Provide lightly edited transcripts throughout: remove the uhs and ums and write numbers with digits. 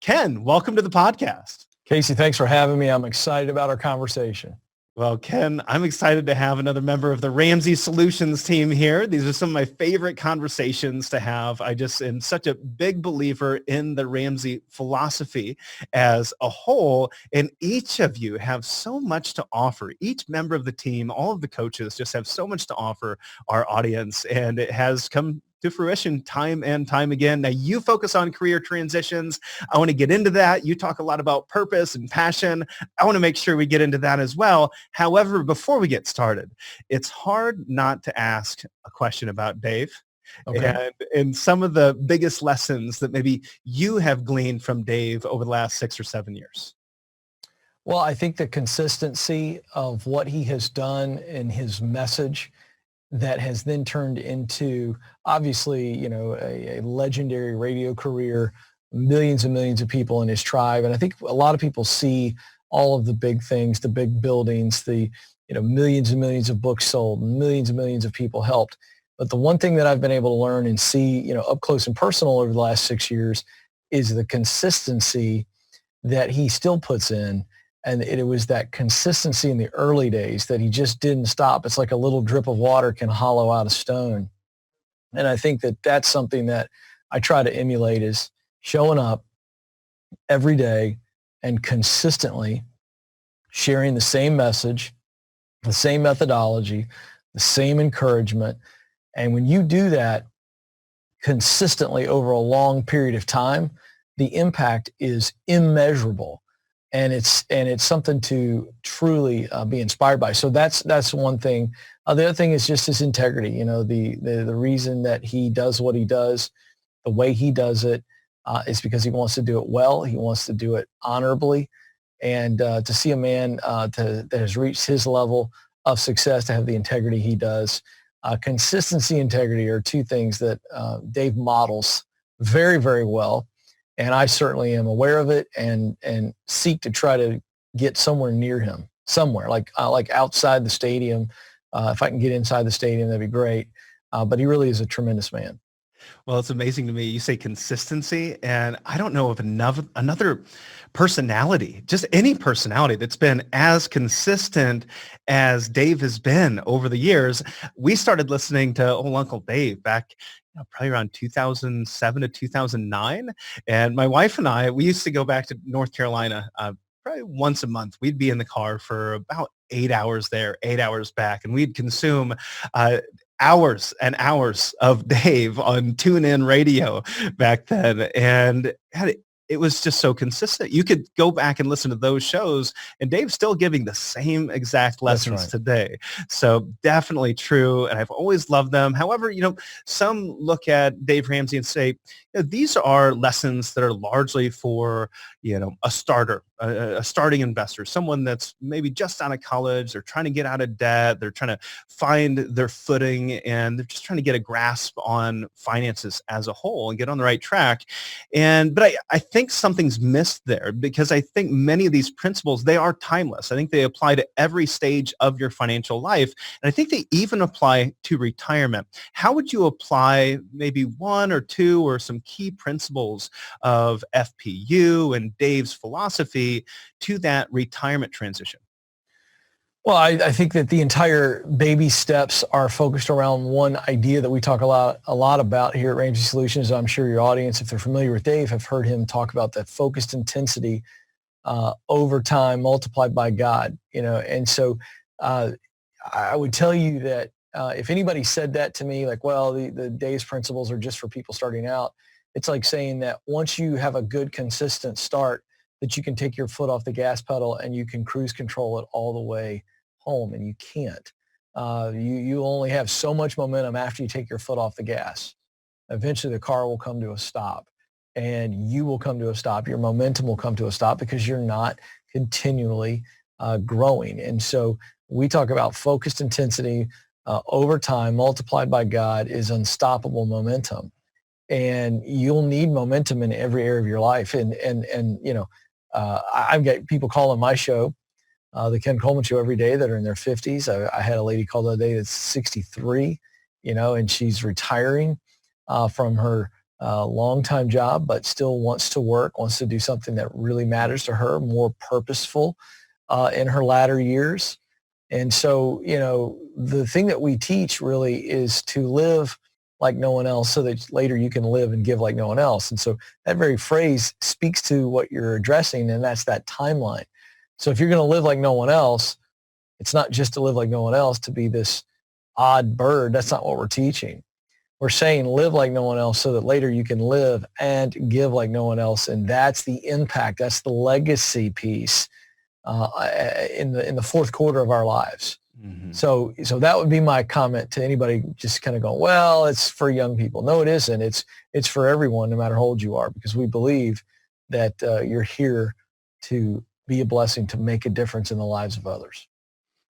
Ken, welcome to the podcast. Casey, thanks for having me. I'm excited about our conversation. Well, Ken, I'm excited to have another member of the Ramsey Solutions team here. These are some of my favorite conversations to have. I just am such a big believer in the Ramsey philosophy as a whole, and each of you have so much to offer. Each member of the team, all of the coaches just have so much to offer our audience, and it has come to fruition time and time again. Now, you focus on career transitions. I want to get into that. You talk a lot about purpose and passion. I want to make sure we get into that as well. However, before we get started, it's hard not to ask a question about Dave. Okay. And some of the biggest lessons that maybe you have gleaned from Dave over the last 6 or 7 years. Well, I think the consistency of what he has done in his message that has then turned into, obviously, a legendary radio career, millions and millions of people in his tribe. And I think a lot of people see all of the big things, the big buildings, the, millions and millions of books sold, millions and millions of people helped. But the one thing that I've been able to learn and see, up close and personal over the last 6 years is the consistency that he still puts in. And it was that consistency in the early days that he just didn't stop. It's like a little drip of water can hollow out a stone. And I think that that's something that I try to emulate, is showing up every day and consistently sharing the same message, the same methodology, the same encouragement. And when you do that consistently over a long period of time, the impact is immeasurable. And it's something to truly be inspired by. So that's one thing. The other thing is just his integrity. The reason that he does what he does, the way he does it, is because he wants to do it well. He wants to do it honorably. And to see a man that has reached his level of success, to have the integrity he does, consistency, integrity are two things that Dave models very, very well. And I certainly am aware of it and seek to try to get somewhere near him, somewhere like outside the stadium. If I can get inside the stadium, that'd be great. But he really is a tremendous man. Well, it's amazing to me. You say consistency, and I don't know of another personality, just any personality that's been as consistent as Dave has been over the years. We started listening to old Uncle Dave back probably around 2007 to 2009. And my wife and I, we used to go back to North Carolina probably once a month. We'd be in the car for about 8 hours there, 8 hours back, and we'd consume hours and hours of Dave on TuneIn radio back then. And it was just so consistent. You could go back and listen to those shows, and Dave's still giving the same exact lessons today. So definitely true. And I've always loved them. However, some look at Dave Ramsey and say, these are lessons that are largely for, a starter, a starting investor, someone that's maybe just out of college. They're trying to get out of debt. They're trying to find their footing, and they're just trying to get a grasp on finances as a whole and get on the right track. But I think something's missed there, because I think many of these principles, they are timeless. I think they apply to every stage of your financial life. And I think they even apply to retirement. How would you apply maybe one or two or some key principles of FPU and Dave's philosophy to that retirement transition? Well, I think that the entire baby steps are focused around one idea that we talk a lot about here at Ramsey Solutions. I'm sure your audience, if they're familiar with Dave, have heard him talk about that focused intensity over time multiplied by God. And so I would tell you that if anybody said that to me, like, well, the Dave's principles are just for people starting out, it's like saying that once you have a good, consistent start, that you can take your foot off the gas pedal and you can cruise control it all the way home, and you can't. You only have so much momentum after you take your foot off the gas. Eventually the car will come to a stop, and you will come to a stop. Your momentum will come to a stop because you're not continually growing. And so we talk about focused intensity over time multiplied by God is unstoppable momentum. And you'll need momentum in every area of your life. I've got people calling my show, the Ken Coleman Show, every day that are in their 50s. I had a lady call the other day that's 63, and she's retiring from her long-time job, but still wants to work, wants to do something that really matters to her, more purposeful in her latter years. And so, the thing that we teach really is to live like no one else so that later you can live and give like no one else. And so that very phrase speaks to what you're addressing, and that's that timeline. So if you're going to live like no one else, it's not just to live like no one else, to be this odd bird. That's not what we're teaching. We're saying live like no one else so that later you can live and give like no one else. And that's the impact. That's the legacy piece in the fourth quarter of our lives. Mm-hmm. So that would be my comment to anybody just kind of going, well, it's for young people. No, it isn't. It's for everyone, no matter how old you are, because we believe that you're here to be a blessing, to make a difference in the lives of others.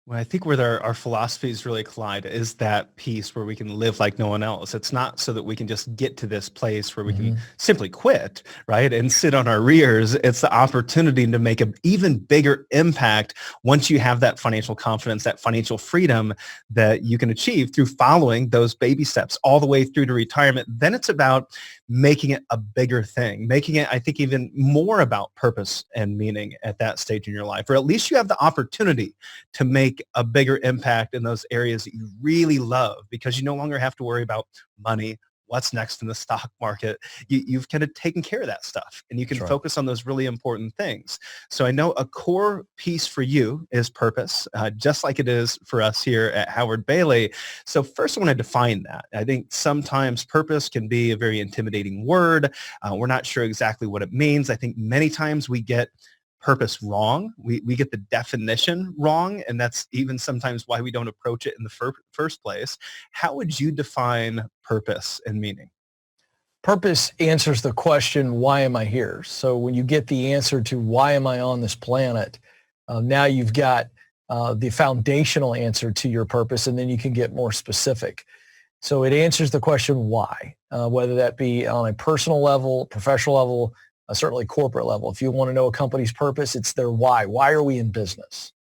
Well, I think where our philosophies really collide is that piece where we can live like no one else. It's not so that we can just get to this place where we can simply quit, right, and sit on our rears. It's the opportunity to make an even bigger impact once you have that financial confidence, that financial freedom that you can achieve through following those baby steps all the way through to retirement. Then it's about making it a bigger thing, making it, I think, even more about purpose and meaning at that stage in your life, or at least you have the opportunity to make a bigger impact in those areas that you really love, because you no longer have to worry about money, what's next in the stock market. You've kind of taken care of that stuff, and you can focus on those really important things. So I know a core piece for you is purpose, just like it is for us here at Howard Bailey. So first I want to define that. I think sometimes purpose can be a very intimidating word. We're not sure exactly what it means. I think many times we get purpose wrong. We get the definition wrong, and that's even sometimes why we don't approach it in the first place. How would you define purpose and meaning? Purpose answers the question, why am I here? So when you get the answer to why am I on this planet, now you've got the foundational answer to your purpose, and then you can get more specific. So it answers the question why, whether that be on a personal level, professional level, certainly corporate level. If you want to know a company's purpose, it's their why. Why are we in business?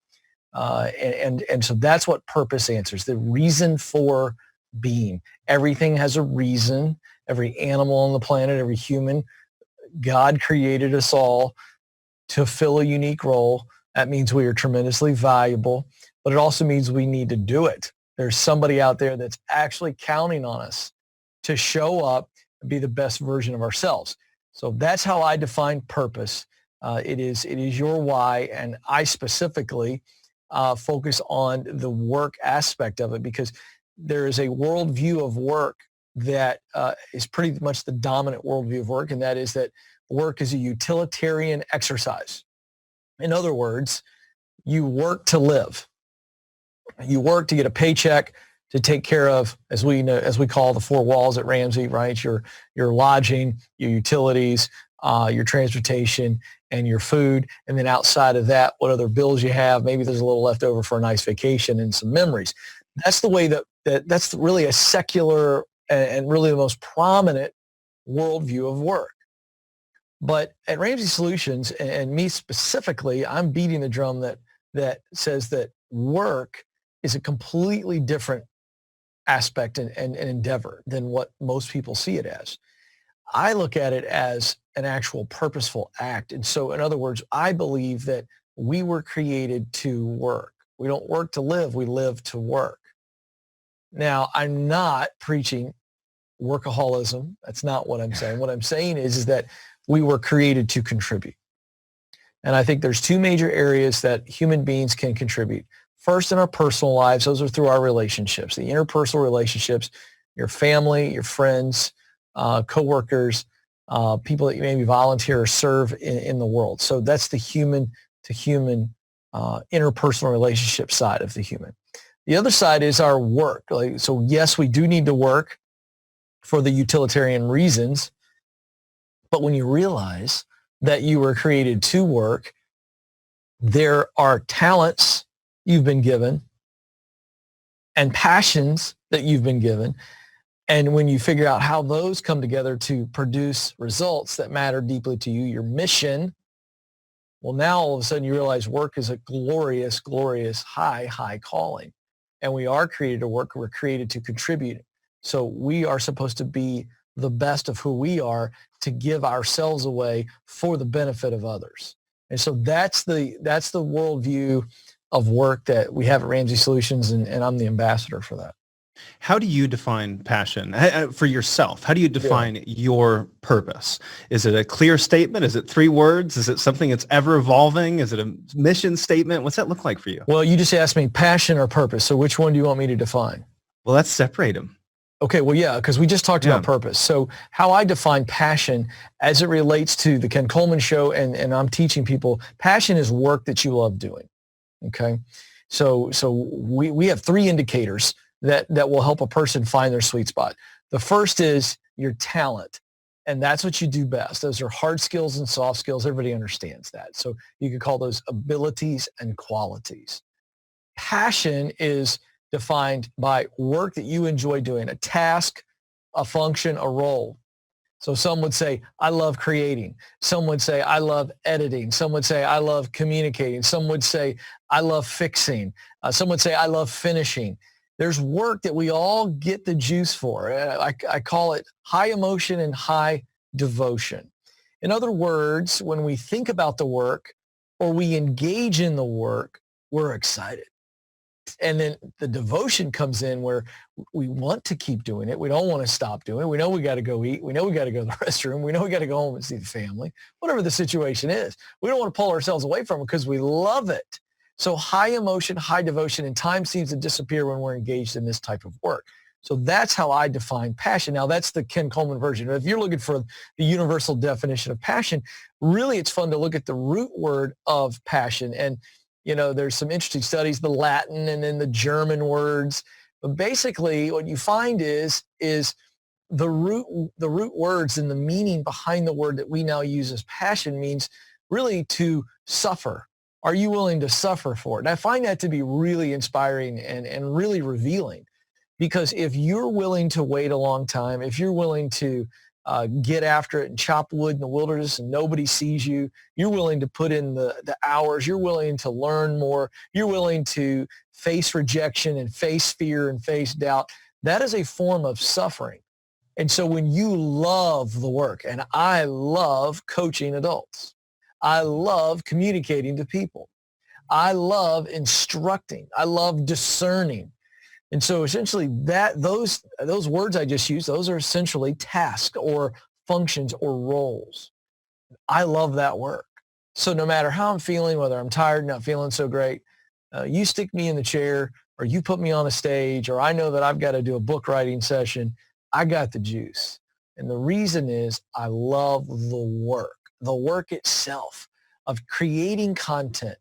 And so that's what purpose answers, the reason for being. Everything has a reason. Every animal on the planet, every human, God created us all to fill a unique role. That means we are tremendously valuable, but it also means we need to do it. There's somebody out there that's actually counting on us to show up and be the best version of ourselves. So that's how I define purpose. It is your why, and I specifically focus on the work aspect of it, because there is a worldview of work that is pretty much the dominant worldview of work, and that is that work is a utilitarian exercise. In other words, you work to live. You work to get a paycheck, to take care of, as we call the four walls at Ramsey, right? Your lodging, your utilities, your transportation, and your food. And then outside of that, what other bills you have. Maybe there's a little left over for a nice vacation and some memories. That's the way that's really a secular and really the most prominent worldview of work. But at Ramsey Solutions, and me specifically, I'm beating the drum that says that work is a completely different aspect and endeavor than what most people see it as. I look at it as an actual purposeful act. And so, in other words, I believe that we were created to work. We don't work to live, we live to work. Now, I'm not preaching workaholism. That's not what I'm saying. What I'm saying is that we were created to contribute. And I think there's two major areas that human beings can contribute. First, in our personal lives, those are through our relationships, the interpersonal relationships, your family, your friends, coworkers, people that you maybe volunteer or serve in the world. So that's the human to human interpersonal relationship side of the human. The other side is our work. So yes, we do need to work for the utilitarian reasons, but when you realize that you were created to work, there are talents you've been given and passions that you've been given. And when you figure out how those come together to produce results that matter deeply to you, your mission, well, now all of a sudden you realize work is a glorious, glorious, high calling. And we are created to work. We're created to contribute. So we are supposed to be the best of who we are to give ourselves away for the benefit of others. And so that's the worldview of work that we have at Ramsey Solutions, and I'm the ambassador for that. How do you define passion for yourself? How do you define your purpose? Is it a clear statement? Is it 3 words? Is it something that's ever evolving? Is it a mission statement? What's that look like for you? Well, you just asked me passion or purpose. So which one do you want me to define? Well, let's separate them. Okay, well, yeah, because we just talked about purpose. So how I define passion as it relates to the Ken Coleman Show, and I'm teaching people, passion is work that you love doing. Okay, so we have 3 indicators that will help a person find their sweet spot. The first is your talent, and that's what you do best. Those are hard skills and soft skills. Everybody understands that. So you could call those abilities and qualities. Passion is defined by work that you enjoy doing, a task, a function, a role. So some would say, I love creating. Some would say, I love editing. Some would say, I love communicating. Some would say, I love fixing. Some would say, I love finishing. There's work that we all get the juice for. I call it high emotion and high devotion. In other words, when we think about the work or we engage in the work, we're excited. And then the devotion comes in where we want to keep doing it. We don't want to stop doing it. We know we got to go eat. We know we got to go to the restroom. We know we got to go home and see the family, whatever the situation is. We don't want to pull ourselves away from it because we love it. So high emotion, high devotion, and time seems to disappear when we're engaged in this type of work. So that's how I define passion. Now, that's the Ken Coleman version. If you're looking for the universal definition of passion, really it's fun to look at the root word of passion. And, you know, there's some interesting studies, the Latin and then the German words. But basically what you find is the root words and the meaning behind the word that we now use as passion means really to suffer. Are you willing to suffer for it? And I find that to be really inspiring and really revealing, because if you're willing to wait a long time, if you're willing to get after it and chop wood in the wilderness and nobody sees you, you're willing to put in the hours, you're willing to learn more, you're willing to face rejection and face fear and face doubt, that is a form of suffering. And so when you love the work, and I love coaching adults, I love communicating to people. I love instructing. I love discerning. And so essentially those words I just used, those are essentially tasks or functions or roles. I love that work. So no matter how I'm feeling, whether I'm tired, not feeling so great, you stick me in the chair or you put me on a stage, or I know that I've got to do a book writing session, I got the juice. And the reason is I love the work itself of creating content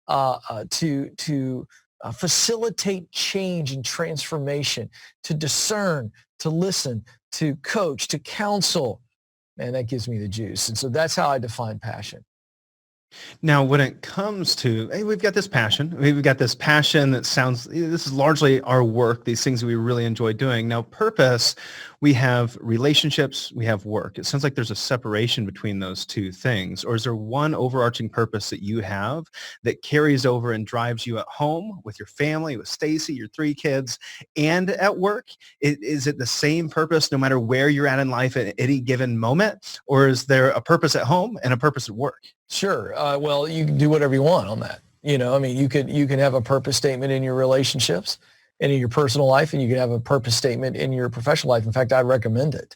to facilitate change and transformation, to discern, to listen, to coach, to counsel. Man, that gives me the juice. And so that's how I define passion. Now, when it comes to, hey, we've got this passion. We've got this passion that sounds, this is largely our work, these things that we really enjoy doing. Now, purpose, we have relationships, we have work. It sounds like there's a separation between those two things. Or is there one overarching purpose that you have that carries over and drives you at home with your family, with Stacy, your 3 kids, and at work? Is it the same purpose no matter where you're at in life at any given moment? Or is there a purpose at home and a purpose at work? Sure. Well, you can do whatever you want on that. You know, I mean, you can have a purpose statement in your relationships and in your personal life, and you can have a purpose statement in your professional life. In fact, I recommend it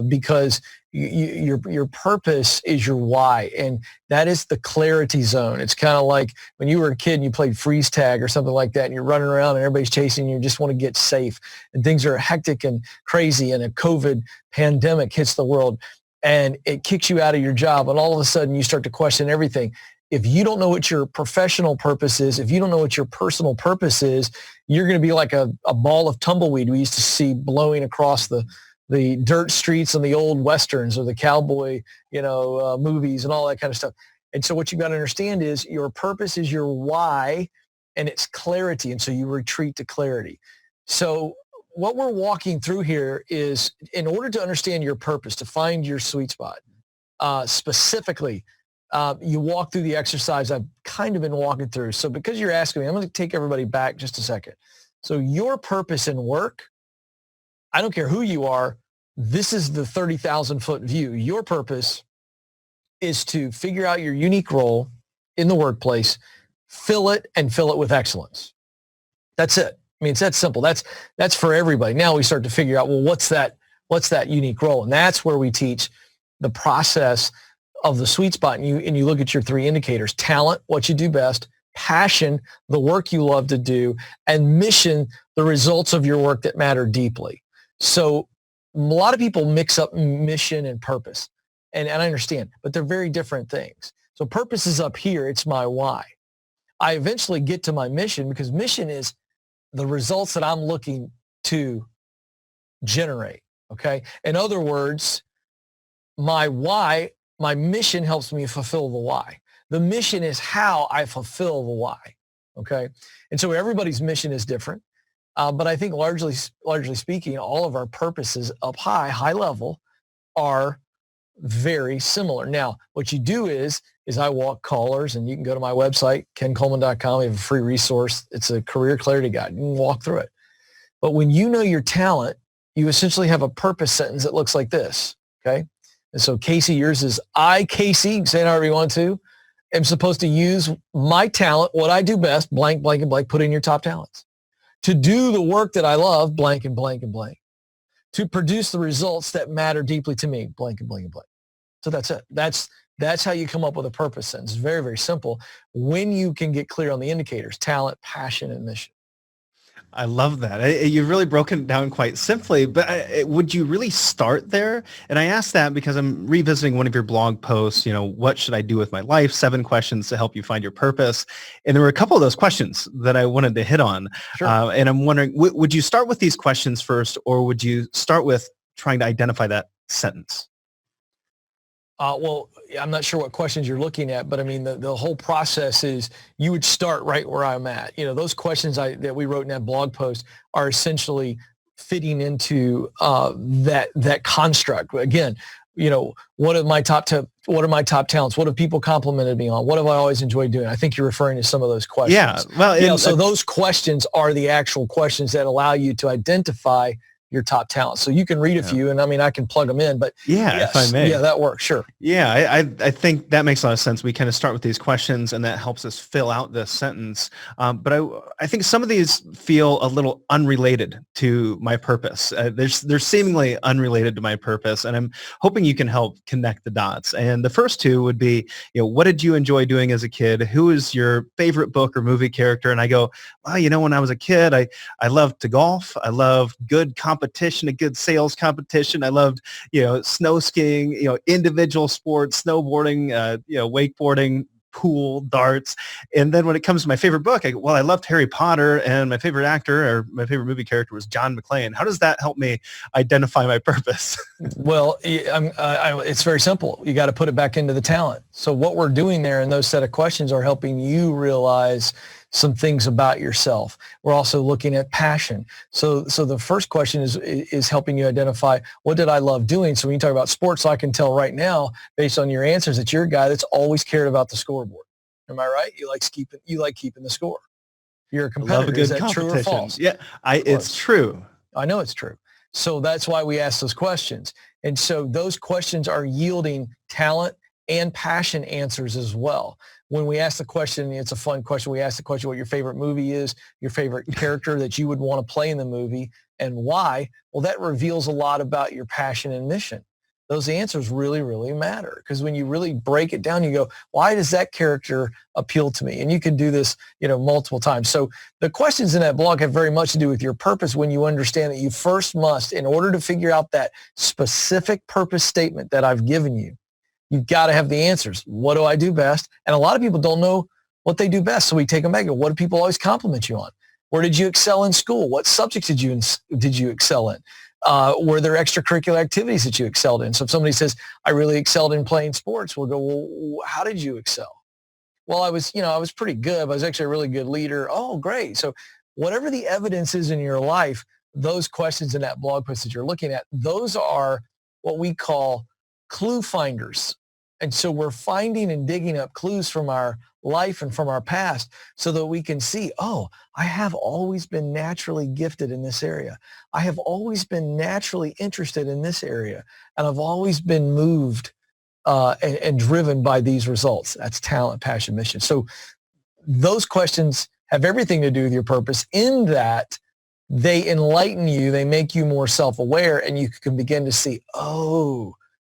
because your purpose is your why, and that is the clarity zone. It's kind of like when you were a kid and you played freeze tag or something like that, and you're running around and everybody's chasing you, you just want to get safe, and things are hectic and crazy, and a COVID pandemic hits the world, and it kicks you out of your job, and all of a sudden you start to question everything. If you don't know what your professional purpose is, if you don't know what your personal purpose is, you're going to be like a ball of tumbleweed we used to see blowing across the dirt streets and the old westerns or the cowboy, movies and all that kind of stuff. And so what you got to understand is your purpose is your why, and it's clarity. And so you retreat to clarity. So what we're walking through here is, in order to understand your purpose, to find your sweet spot, specifically, you walk through the exercise I've kind of been walking through. So because you're asking me, I'm going to take everybody back just a second. So your purpose in work, I don't care who you are, this is the 30,000 foot view. Your purpose is to figure out your unique role in the workplace, fill it, and fill it with excellence. That's it. I mean, it's that simple. That's for everybody. Now we start to figure out, well, what's that unique role? And that's where we teach the process of the sweet spot. And you look at your 3 indicators: talent, what you do best; passion, the work you love to do; and mission, the results of your work that matter deeply. So a lot of people mix up mission and purpose. And I understand, but they're very different things. So purpose is up here. It's my why. I eventually get to my mission, because mission is the results that I'm looking to generate. Okay. In other words, my why, my mission helps me fulfill the why. The mission is how I fulfill the why. Okay. And so everybody's mission is different. But I think largely speaking, all of our purposes up high level, are very similar. Now, what you do is I walk callers, and you can go to my website, kencoleman.com. We have a free resource. It's a career clarity guide. You can walk through it. But when you know your talent, you essentially have a purpose sentence that looks like this. Okay. And so Casey, yours is, I, Casey, you can say it however you want to, am supposed to use my talent, what I do best, blank, blank, and blank, put in your top talents, to do the work that I love, blank and blank and blank, to produce the results that matter deeply to me, blank and blank and blank. So that's it. That's how you come up with a purpose sentence. It's very, very simple when you can get clear on the indicators: talent, passion, and mission. I love that. You've really broken it down quite simply, but would you really start there? And I ask that because I'm revisiting one of your blog posts, what should I do with my life? 7 questions to help you find your purpose. And there were a couple of those questions that I wanted to hit on. Sure. And I'm wondering, would you start with these questions first, or would you start with trying to identify that sentence? Well, I'm not sure what questions you're looking at, but I mean, the whole process is you would start right where I'm at. Those questions that we wrote in that blog post are essentially fitting into that construct. Again, what are my top talents? What have people complimented me on? What have I always enjoyed doing? I think you're referring to some of those questions. Yeah. Well, so those questions are the actual questions that allow you to identify your top talent. So you can read a few, and I can plug them in, but yes, if I may. Yeah, that works. Sure. Yeah, I think that makes a lot of sense. We kind of start with these questions, and that helps us fill out this sentence. But I think some of these feel a little unrelated to my purpose. They're seemingly unrelated to my purpose, and I'm hoping you can help connect the dots. And the first 2 would be, what did you enjoy doing as a kid? Who is your favorite book or movie character? And I go, well, when I was a kid, I loved to golf. I loved good competition, a good sales competition. I loved, snow skiing, individual sports, snowboarding, wakeboarding, pool, darts. And then when it comes to my favorite book, I loved Harry Potter, and my favorite actor or my favorite movie character was John McClane. How does that help me identify my purpose? Well, it's very simple. You got to put it back into the talent. So what we're doing there in those set of questions are helping you realize some things about yourself. We're also looking at passion. So the first question is helping you identify, what did I love doing? So when you talk about sports, I can tell right now, based on your answers, that you're a guy that's always cared about the scoreboard. Am I right? You like keeping the score. You're a competitor. I love a good is that competition. True or false? Yeah, it's true. I know it's true. So that's why we ask those questions. And so those questions are yielding talent and passion answers as well. When we ask the question, it's a fun question. We ask the question what your favorite movie is, your favorite character that you would want to play in the movie, and why. Well, that reveals a lot about your passion and mission. Those answers really, really matter, because when you really break it down, you go, why does that character appeal to me? And you can do this, multiple times. So the questions in that blog have very much to do with your purpose, when you understand that you first must, in order to figure out that specific purpose statement that I've given you, you've got to have the answers. What do I do best? And a lot of people don't know what they do best. So we take them back. What do people always compliment you on? Where did you excel in school? What subjects did you excel in? Were there extracurricular activities that you excelled in? So if somebody says, I really excelled in playing sports, we'll go, well, how did you excel? Well, I was pretty good. I was actually a really good leader. Oh, great. So whatever the evidence is in your life, those questions in that blog post that you're looking at, those are what we call clue finders. And so we're finding and digging up clues from our life and from our past so that we can see, oh, I have always been naturally gifted in this area. I have always been naturally interested in this area. And I've always been moved and driven by these results. That's talent, passion, mission. So those questions have everything to do with your purpose in that they enlighten you, they make you more self-aware, and you can begin to see, oh,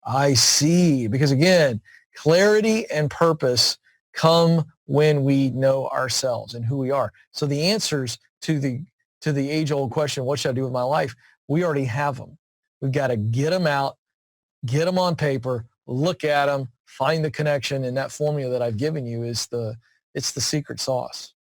I see. Because again, clarity and purpose come when we know ourselves and who we are. So the answers to the age-old question, what should I do with my life? We already have them. We've got to get them out, get them on paper, look at them, find the connection, and that formula that I've given you is it's the secret sauce.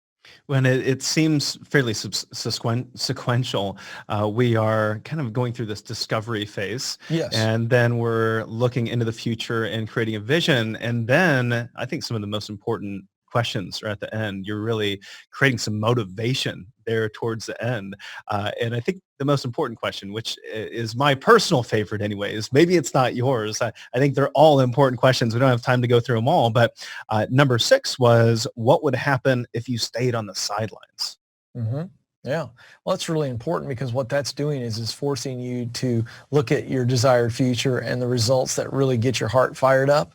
When it seems fairly sequential, we are kind of going through this discovery phase. Yes. And then we're looking into the future and creating a vision. And then I think some of the most important questions are at the end. You're really creating some motivation there towards the end. And I think the most important question, which is my personal favorite anyways, maybe it's not yours. I think they're all important questions. We don't have time to go through them all. But number 6 was, what would happen if you stayed on the sidelines? Mm-hmm. Yeah. Well, that's really important because what that's doing is forcing you to look at your desired future and the results that really get your heart fired up.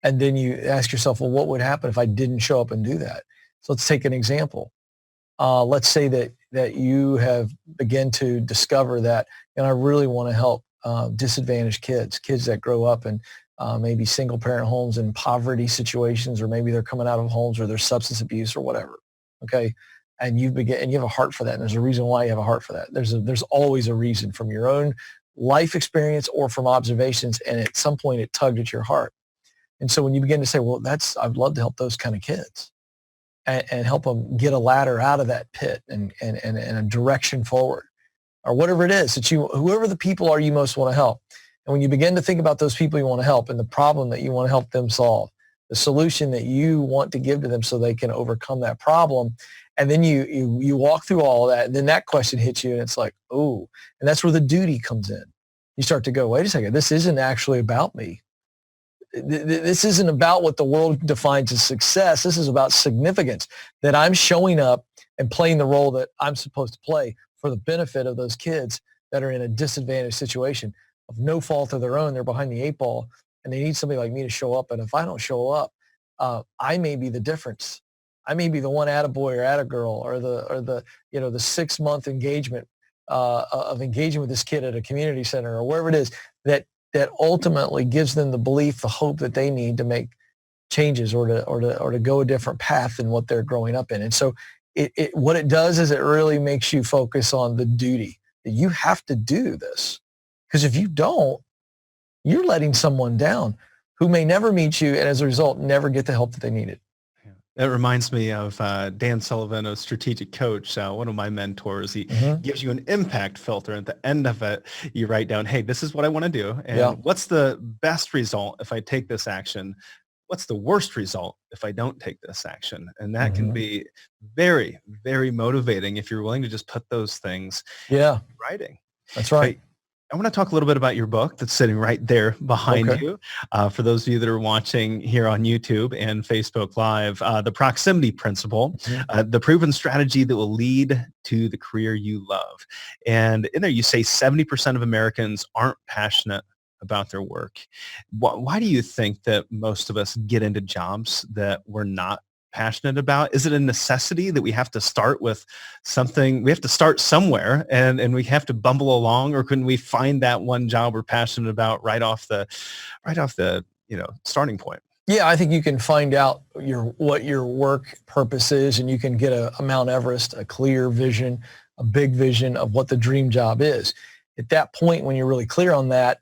And then you ask yourself, well, what would happen if I didn't show up and do that? So let's take an example. Let's say that you have begun to discover that, I really want to help disadvantaged kids that grow up in maybe single parent homes in poverty situations, or maybe they're coming out of homes where there's substance abuse or whatever. Okay. And you have a heart for that. And there's a reason why you have a heart for that. There's always a reason from your own life experience or from observations. And at some point it tugged at your heart. And so when you begin to say, well, I'd love to help those kind of kids and help them get a ladder out of that pit and a direction forward, or whatever it is that whoever the people are you most want to help. And when you begin to think about those people you want to help and the problem that you want to help them solve, the solution that you want to give to them so they can overcome that problem, and then you walk through all of that, and then that question hits you and it's like, oh, and that's where the duty comes in. You start to go, wait a second, this isn't actually about me. This isn't about what the world defines as success. This is about significance, that I'm showing up and playing the role that I'm supposed to play for the benefit of those kids that are in a disadvantaged situation of no fault of their own. They're behind the 8 ball and they need somebody like me to show up. And if I don't show up, I may be the difference. I may be the one attaboy or attagirl or the 6-month engagement of engaging with this kid at a community center or wherever it is that ultimately gives them the belief, the hope that they need to make changes or to go a different path than what they're growing up in. And so what it does is it really makes you focus on the duty that you have to do this. Because if you don't, you're letting someone down who may never meet you and as a result, never get the help that they needed. That reminds me of Dan Sullivan, a strategic coach, one of my mentors. He gives you an impact filter. At the end of it, you write down, hey, this is what I want to do. And what's the best result if I take this action? What's the worst result if I don't take this action? And that can be very, very motivating if you're willing to just put those things in writing. That's right. I want to talk a little bit about your book that's sitting right there behind you. For those of you that are watching here on YouTube and Facebook Live, The Proximity Principle, the proven strategy that will lead to the career you love. And in there you say 70% of Americans aren't passionate about their work. Why do you think that most of us get into jobs that we're not passionate about? Is it a necessity that we have to start with something? We have to start somewhere and we have to bumble along, or couldn't we find that one job we're passionate about right off the starting point? Yeah, I think you can find out what your work purpose is, and you can get a Mount Everest, a clear vision, a big vision of what the dream job is. At that point, when you're really clear on that,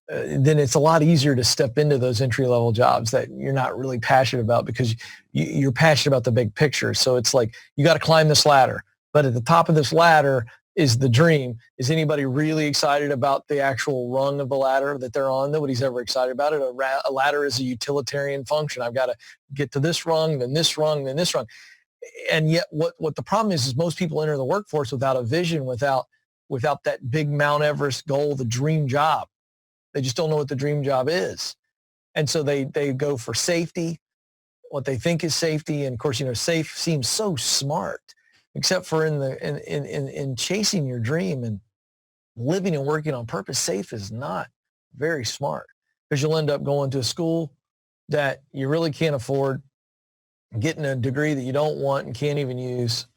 then it's a lot easier to step into those entry-level jobs that you're not really passionate about because you're passionate about the big picture. So it's like you got to climb this ladder. But at the top of this ladder is the dream. Is anybody really excited about the actual rung of the ladder that they're on? Nobody's ever excited about it. A ladder is a utilitarian function. I've got to get to this rung, then this rung, then this rung. And yet what the problem is most people enter the workforce without a vision, without that big Mount Everest goal, the dream job. They just don't know what the dream job is. And so they go for safety, what they think is safety. And of course, safe seems so smart, except for in chasing your dream and living and working on purpose. Safe is not very smart, because you'll end up going to a school that you really can't afford, getting a degree that you don't want and can't even use.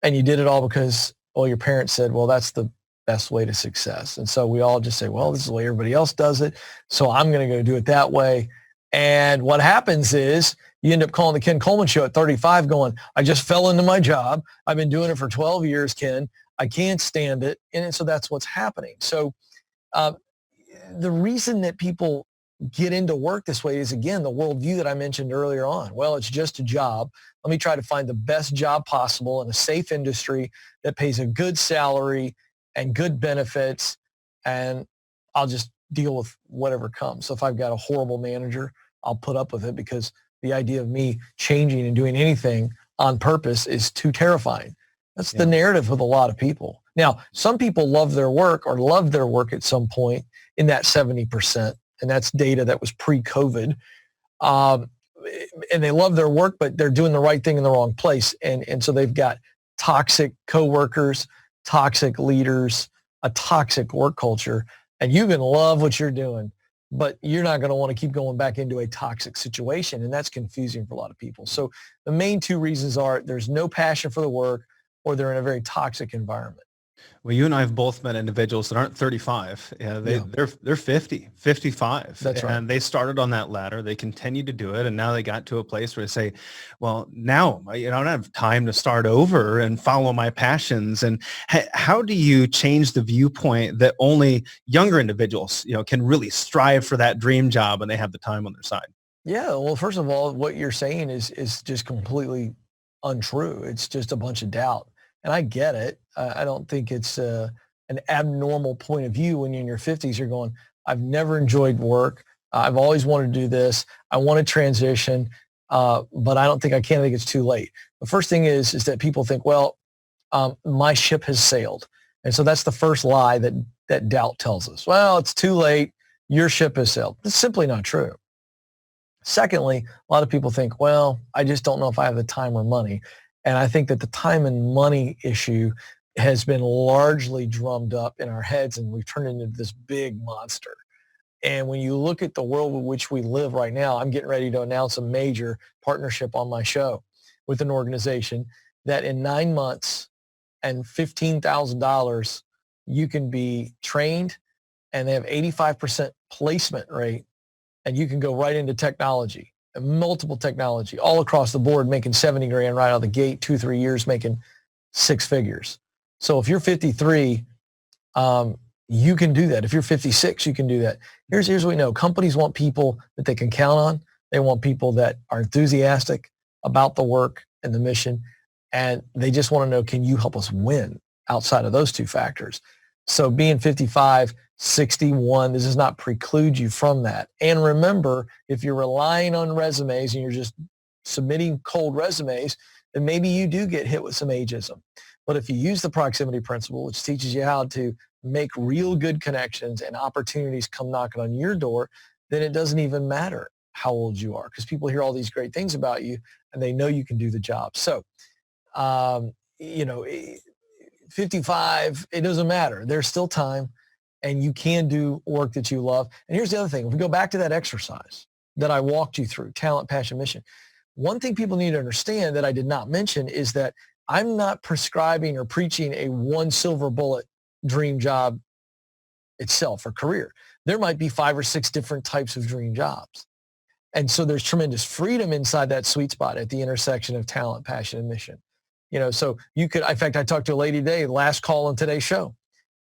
And you did it all because, well, your parents said, well, that's the best way to success. And so we all just say, well, this is the way everybody else does it, so I'm going to go do it that way. And what happens is you end up calling the Ken Coleman Show at 35 going, I just fell into my job. I've been doing it for 12 years, Ken. I can't stand it. And so that's what's happening. So the reason that people get into work this way is, again, the worldview that I mentioned earlier on. Well, it's just a job. Let me try to find the best job possible in a safe industry that pays a good salary and good benefits, and I'll just deal with whatever comes. So if I've got a horrible manager, I'll put up with it, because the idea of me changing and doing anything on purpose is too terrifying. That's the narrative with a lot of people. Now, some people love their work or loved their work at some point in that 70%, and that's data that was pre-COVID. And they love their work, but they're doing the right thing in the wrong place. And so they've got toxic coworkers, toxic leaders, a toxic work culture, and you can love what you're doing, but you're not going to want to keep going back into a toxic situation. And that's confusing for a lot of people. So the main two reasons are there's no passion for the work, or they're in a very toxic environment. Well, you and I have both met individuals that aren't 35. They're 50, 55. That's right. And they started on that ladder. They continue to do it. And now they got to a place where they say, well, now I don't have time to start over and follow my passions. And how do you change the viewpoint that only younger individuals, can really strive for that dream job and they have the time on their side? Yeah. Well, first of all, what you're saying is just completely untrue. It's just a bunch of doubt. And I get it. I don't think it's an abnormal point of view when you're in your 50s. You're going, I've never enjoyed work. I've always wanted to do this. I want to transition, but I don't think I can. I think it's too late. The first thing is that people think, well, my ship has sailed. And so that's the first lie that doubt tells us. Well, it's too late. Your ship has sailed. It's simply not true. Secondly, a lot of people think, well, I just don't know if I have the time or money. And I think that the time and money issue has been largely drummed up in our heads, and we've turned into this big monster. And when you look at the world in which we live right now, I'm getting ready to announce a major partnership on my show with an organization that in 9 months and $15,000, you can be trained, and they have 85% placement rate, and you can go right into technology. Multiple technology all across the board, making 70 grand right out of the gate, 2-3 years making 6 figures. So if you're 53, you can do that. If you're 56, you can do that. Here's what we know. Companies want people that they can count on. They want people that are enthusiastic about the work and the mission. And they just want to know, can you help us win outside of those two factors? So being 55, 61, this does not preclude you from that. And remember, if you're relying on resumes and you're just submitting cold resumes, then maybe you do get hit with some ageism. But if you use the proximity principle, which teaches you how to make real good connections and opportunities come knocking on your door, then it doesn't even matter how old you are, because people hear all these great things about you and they know you can do the job. So, 55, it doesn't matter. There's still time, and you can do work that you love. And here's the other thing. If we go back to that exercise that I walked you through, talent, passion, mission, one thing people need to understand that I did not mention is that I'm not prescribing or preaching a one silver bullet dream job itself or career. There might be 5 or 6 different types of dream jobs. And so there's tremendous freedom inside that sweet spot at the intersection of talent, passion, and mission. So you could, in fact, I talked to a lady today, last call on today's show.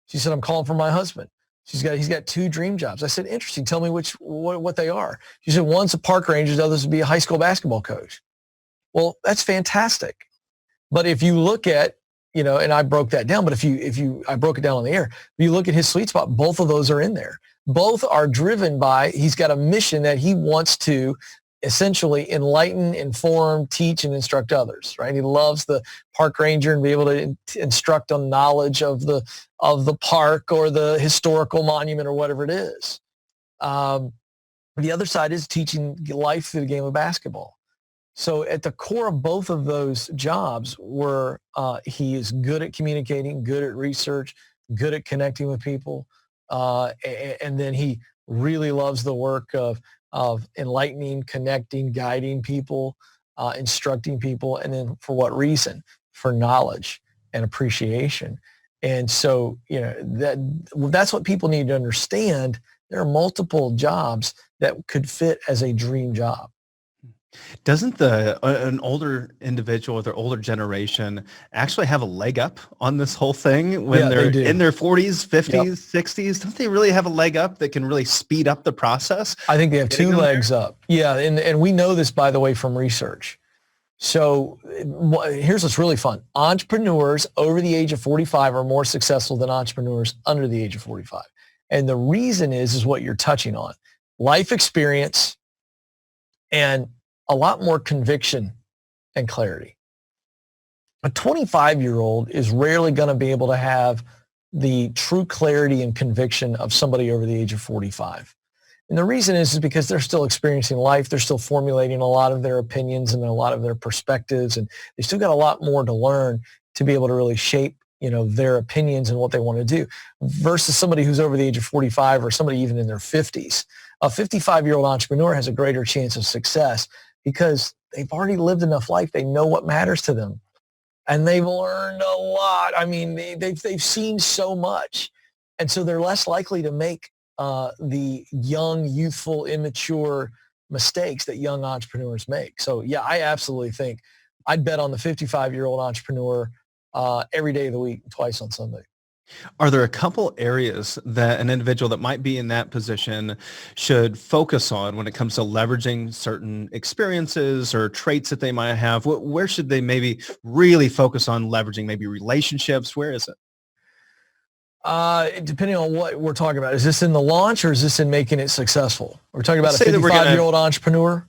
She said, I'm calling for my husband. He's got 2 dream jobs. I said, interesting. Tell me what they are. She said, one's a park ranger, the other's to be a high school basketball coach. Well, that's fantastic. But if you look at, and I broke that down, but I broke it down on the air. If you look at his sweet spot, both of those are in there. Both are driven by, he's got a mission that he wants to essentially enlighten, inform, teach, and instruct others, right? He loves the park ranger and be able to instruct on knowledge of the park or the historical monument or whatever it is. The other side is teaching life through the game of basketball. So at the core of both of those jobs were he is good at communicating, good at research, good at connecting with people, and then he really loves the work of enlightening, connecting, guiding people, instructing people, and then for what reason? For knowledge and appreciation. And so, that's what people need to understand. There are multiple jobs that could fit as a dream job. Doesn't an older individual or the older generation actually have a leg up on this whole thing when Yeah, they they're do. in their 40s, 50s, Yep. 60s? Don't they really have a leg up that can really speed up the process? I think they have Getting two them there? legs up. Yeah, and we know this, by the way, from research. So here's what's really fun. Entrepreneurs over the age of 45 are more successful than entrepreneurs under the age of 45. And the reason is what you're touching on. Life experience and a lot more conviction and clarity. A 25-year-old is rarely going to be able to have the true clarity and conviction of somebody over the age of 45. And the reason is because they're still experiencing life. They're still formulating a lot of their opinions and a lot of their perspectives. And they still got a lot more to learn to be able to really shape, their opinions and what they want to do versus somebody who's over the age of 45 or somebody even in their 50s. A 55-year-old entrepreneur has a greater chance of success because they've already lived enough life. They know what matters to them. And they've learned a lot. I mean, they've seen so much. And so they're less likely to make the young, youthful, immature mistakes that young entrepreneurs make. So yeah, I absolutely think I'd bet on the 55-year-old entrepreneur every day of the week, twice on Sunday. Are there a couple areas that an individual that might be in that position should focus on when it comes to leveraging certain experiences or traits that they might have? Where should they maybe really focus on leveraging maybe relationships? Where is it? Depending on what we're talking about. Is this in the launch or is this in making it successful? We're talking about Let's a say that we're gonna 55-year-old entrepreneur.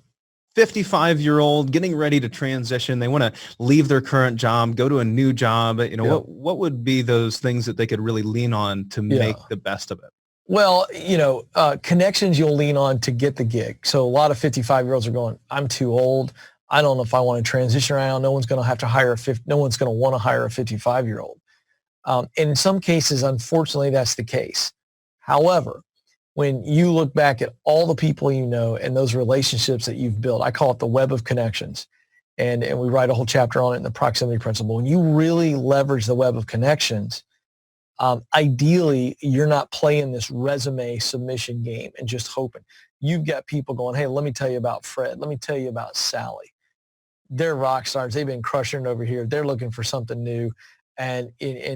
55-year-old getting ready to transition. They want to leave their current job, go to a new job. Yeah. What would be those things that they could really lean on to make the best of it? Well, connections you'll lean on to get the gig. So a lot of 55-year-olds are going, I'm too old. I don't know if I want to transition around. No one's going to have to hire no one's going to want to hire a 55-year-old. And in some cases, unfortunately, that's the case. However, when you look back at all the people you know and those relationships that you've built, I call it the web of connections. And we write a whole chapter on it in the proximity principle. When you really leverage the web of connections, ideally, you're not playing this resume submission game and just hoping. You've got people going, hey, let me tell you about Fred. Let me tell you about Sally. They're rock stars. They've been crushing it over here. They're looking for something new. And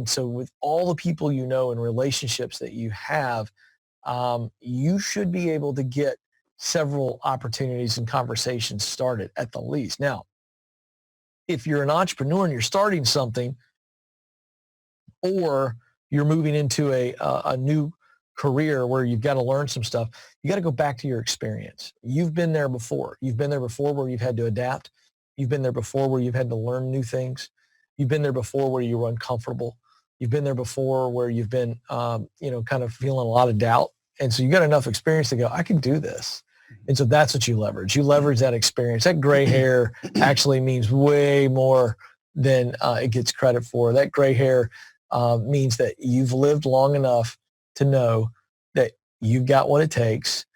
so with all the people you know and relationships that you have, you should be able to get several opportunities and conversations started at the least. Now, if you're an entrepreneur and you're starting something or you're moving into a new career where you've got to learn some stuff, you got to go back to your experience. You've been there before. You've been there before where you've had to adapt. You've been there before where you've had to learn new things. You've been there before where you were uncomfortable. You've been there before where you've been, kind of feeling a lot of doubt. And so you got enough experience to go, I can do this. And so that's what you leverage. You leverage that experience. That gray hair actually means way more than it gets credit for. That gray hair means that you've lived long enough to know that you've got what it takes.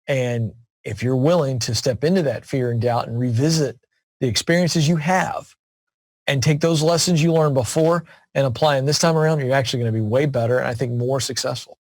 And if you're willing to step into that fear and doubt and revisit the experiences you have and take those lessons you learned before and apply them this time around, you're actually going to be way better and I think more successful.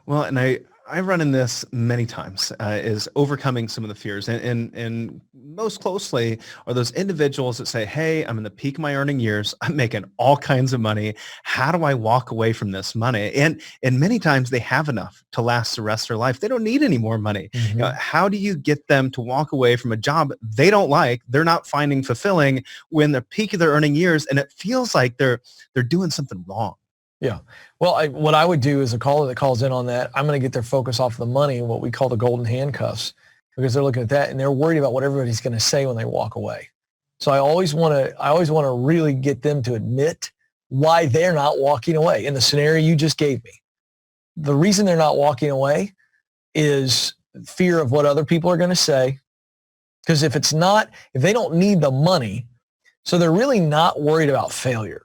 Well, and I run in this many times is overcoming some of the fears and most closely are those individuals that say, hey, I'm in the peak of my earning years. I'm making all kinds of money. How do I walk away from this money? And many times they have enough to last the rest of their life. They don't need any more money. Mm-hmm. How do you get them to walk away from a job they don't like, they're not finding fulfilling when they're peak of their earning years and it feels like they're doing something wrong? Yeah. Well, what I would do is a caller that calls in on that, I'm going to get their focus off the money and what we call the golden handcuffs, because they're looking at that and they're worried about what everybody's going to say when they walk away. So I always want to really get them to admit why they're not walking away. In the scenario you just gave me, the reason they're not walking away is fear of what other people are going to say. Because if they don't need the money, so they're really not worried about failure.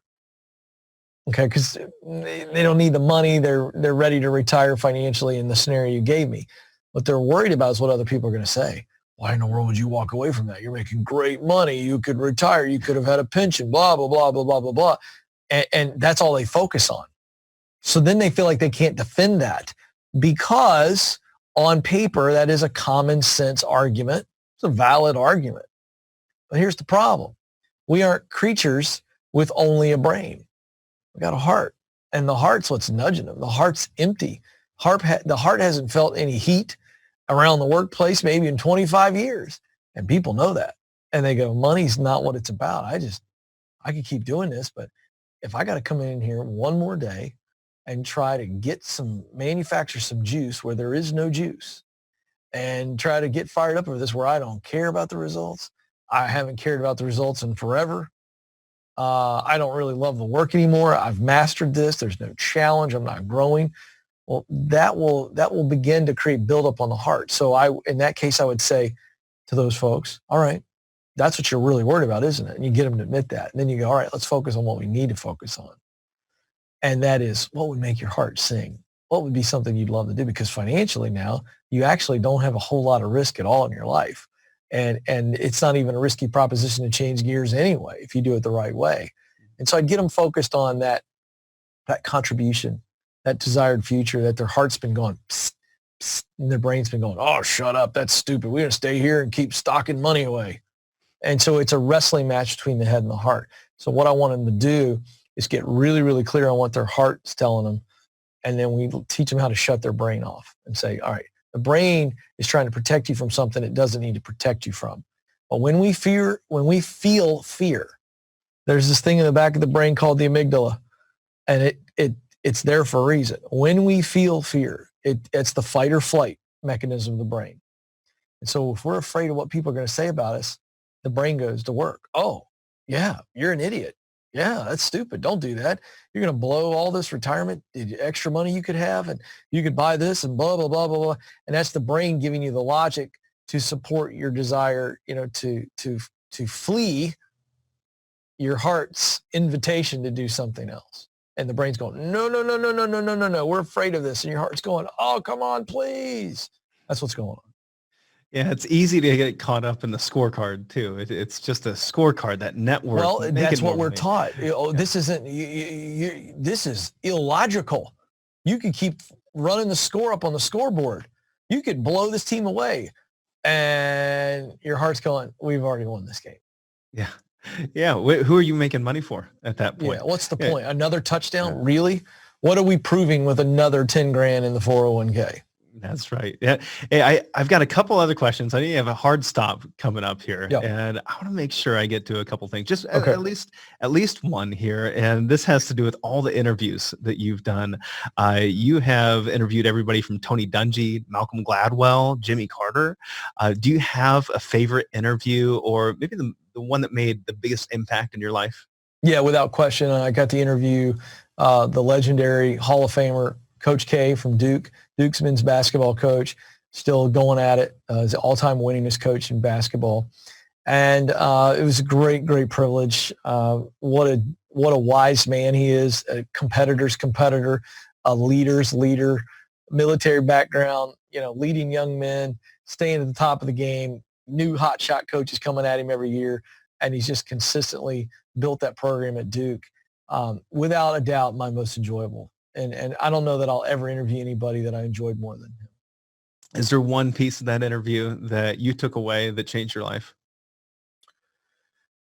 Okay, because they don't need the money. They're ready to retire financially in the scenario you gave me. What they're worried about is what other people are going to say. Why in the world would you walk away from that? You're making great money. You could retire. You could have had a pension, blah, blah, blah, blah, blah, blah, blah. And that's all they focus on. So then they feel like they can't defend that because on paper, that is a common sense argument. It's a valid argument. But here's the problem. We aren't creatures with only a brain. We got a heart, and the heart's what's nudging them. The heart's empty. The heart hasn't felt any heat around the workplace maybe in 25 years, and people know that. And they go, money's not what it's about. I could keep doing this, but if I got to come in here one more day and try to manufacture some juice where there is no juice and try to get fired up over this where I don't care about the results. I haven't cared about the results in forever. I don't really love the work anymore. I've mastered this. There's no challenge. I'm not growing. Well, that will begin to create buildup on the heart. So in that case, I would say to those folks, all right, that's what you're really worried about, isn't it? And you get them to admit that. And then you go, all right, let's focus on what we need to focus on. And that is what would make your heart sing? What would be something you'd love to do? Because financially now, you actually don't have a whole lot of risk at all in your life. And it's not even a risky proposition to change gears anyway, if you do it the right way. And so I'd get them focused on that contribution, that desired future, that their heart's been going, psst, psst, and their brain's been going, oh, shut up. That's stupid. We're going to stay here and keep stocking money away. And so it's a wrestling match between the head and the heart. So what I want them to do is get really, really clear on what their heart's telling them. And then we teach them how to shut their brain off and say, all right, the brain is trying to protect you from something it doesn't need to protect you from. But when we feel fear, there's this thing in the back of the brain called the amygdala, and it's there for a reason. When we feel fear, it's the fight or flight mechanism of the brain. And so if we're afraid of what people are going to say about us, the brain goes to work. Oh, yeah, you're an idiot. Yeah, that's stupid. Don't do that. You're going to blow all this retirement, extra money you could have, and you could buy this and blah, blah, blah, blah, blah. And that's the brain giving you the logic to support your desire, to flee your heart's invitation to do something else. And the brain's going, no, no, no, no, no, no, no, no, no. We're afraid of this. And your heart's going, oh, come on, please. That's what's going on. Yeah, it's easy to get caught up in the scorecard too. It's just a scorecard, that network. Well, that's what we're taught. This isn't. This is illogical. You could keep running the score up on the scoreboard. You could blow this team away, and your heart's going, "We've already won this game." Yeah, yeah. Who are you making money for at that point? Yeah. What's the point? Another touchdown? Yeah. Really? What are we proving with another 10 grand in the 401k? That's right. Yeah. Hey, I've got a couple other questions. I need to have a hard stop coming up here. Yep. And I want to make sure I get to a couple things, just okay. at least one here. And this has to do with all the interviews that you've done. You have interviewed everybody from Tony Dungy, Malcolm Gladwell, Jimmy Carter. Do you have a favorite interview, or maybe the one that made the biggest impact in your life? Yeah, without question. I got to interview the legendary Hall of Famer, Coach K from Duke. Duke's men's basketball coach, still going at it. He's an all-time winningest coach in basketball. And it was a great, great privilege. What a wise man he is, a competitor's competitor, a leader's leader, military background, leading young men, staying at the top of the game, new hot shot coaches coming at him every year. And he's just consistently built that program at Duke. Without a doubt, my most enjoyable. And I don't know that I'll ever interview anybody that I enjoyed more than him. Is there one piece of that interview that you took away that changed your life?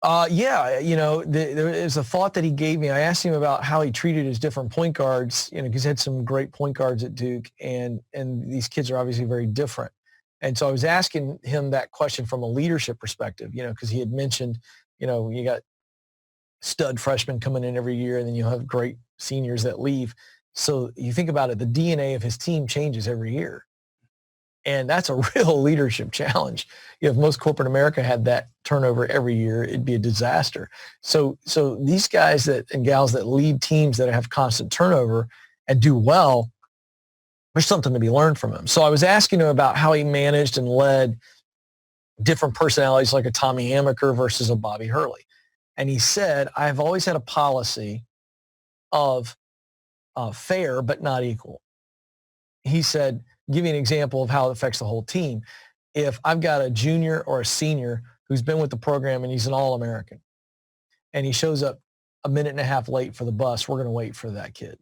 Yeah, there is a thought that he gave me. I asked him about how he treated his different point guards, because he had some great point guards at Duke, and these kids are obviously very different. And so I was asking him that question from a leadership perspective, because he had mentioned, you got stud freshmen coming in every year, and then you have great seniors that leave. So you think about it, the DNA of his team changes every year. And that's a real leadership challenge. If most corporate America had that turnover every year, it'd be a disaster. So these guys and gals that lead teams that have constant turnover and do well, There's something to be learned from him. So I was asking him about how he managed and led different personalities like a Tommy Amaker versus a Bobby Hurley. And he said, I've always had a policy of fair but not equal. He said, give me an example of how it affects the whole team. If I've got a junior or a senior who's been with the program and he's an All-American and he shows up a minute and a half late for the bus, we're going to wait for that kid.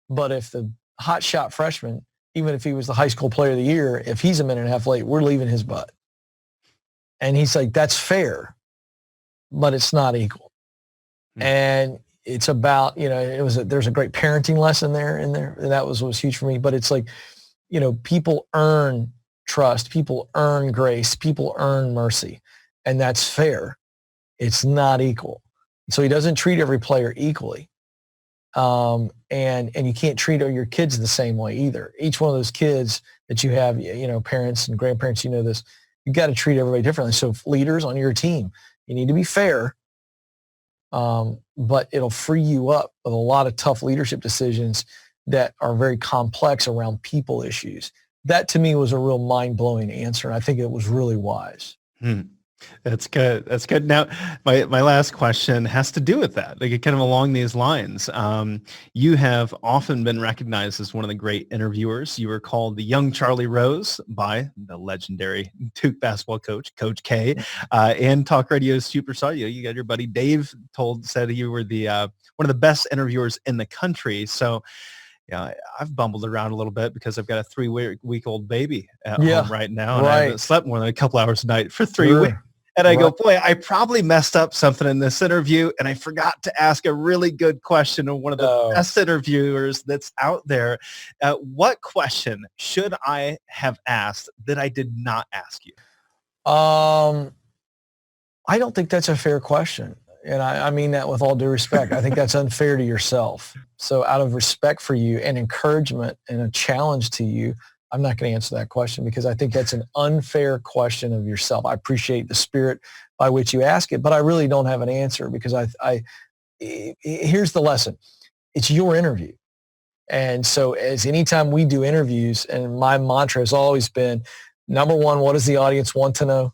But if the hot shot freshman, even if he was the high school player of the year, if he's a minute and a half late, we're leaving his butt. And he's like, that's fair, but it's not equal. Mm-hmm. And it's about, there's a great parenting lesson there in there. And that was huge for me. But it's like, people earn trust, people earn grace, people earn mercy. And that's fair. It's not equal. So he doesn't treat every player equally. And you can't treat your kids the same way either. Each one of those kids that you have, parents and grandparents, this, you got to treat everybody differently. So leaders on your team, you need to be fair, but it'll free you up with a lot of tough leadership decisions that are very complex around people issues. That to me was a real mind-blowing answer. And I think it was really wise. That's good. That's good. Now, my last question has to do with that, like kind of along these lines. You have often been recognized as one of the great interviewers. You were called the young Charlie Rose by the legendary Duke basketball coach, Coach K, and talk radio superstar. You got your buddy Dave said you were the one of the best interviewers in the country. So, yeah, I've bumbled around a little bit because I've got a 3-week-old baby at home right now, and I haven't slept more than a couple hours a night for 3 weeks. And I go, boy, I probably messed up something in this interview, and I forgot to ask a really good question of one of the best interviewers that's out there. What question should I have asked that I did not ask you? I don't think that's a fair question. And I mean that with all due respect. I think that's unfair to yourself. So out of respect for you and encouragement and a challenge to you, I'm not going to answer that question because I think that's an unfair question of yourself. I appreciate the spirit by which you ask it, but I really don't have an answer because here's the lesson. It's your interview. And so as anytime we do interviews, and my mantra has always been, number one, what does the audience want to know?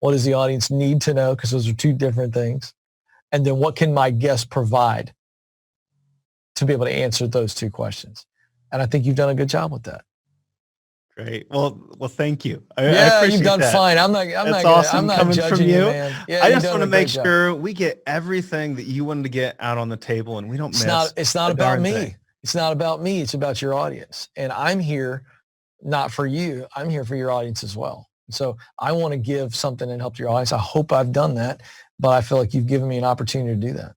What does the audience need to know? Because those are two different things. And then what can my guest provide to be able to answer those two questions? And I think you've done a good job with that. Great. Well, thank you. I appreciate you've done that. Fine. I'm not judging you, man. Yeah, I just want to make sure we get everything that you wanted to get out on the table, and we don't miss. It's not about me. It's not about me. It's about your audience. And I'm here not for you. I'm here for your audience as well. So I want to give something and help your audience. I hope I've done that, but I feel like you've given me an opportunity to do that.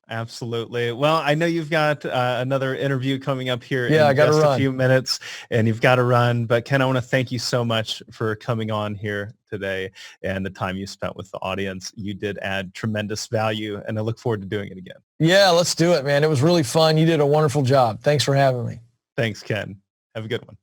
Absolutely. Well, I know you've got another interview coming up here in just a few minutes, and you've got to run. But Ken, I want to thank you so much for coming on here today and the time you spent with the audience. You did add tremendous value, and I look forward to doing it again. Yeah, let's do it, man. It was really fun. You did a wonderful job. Thanks for having me. Thanks, Ken. Have a good one.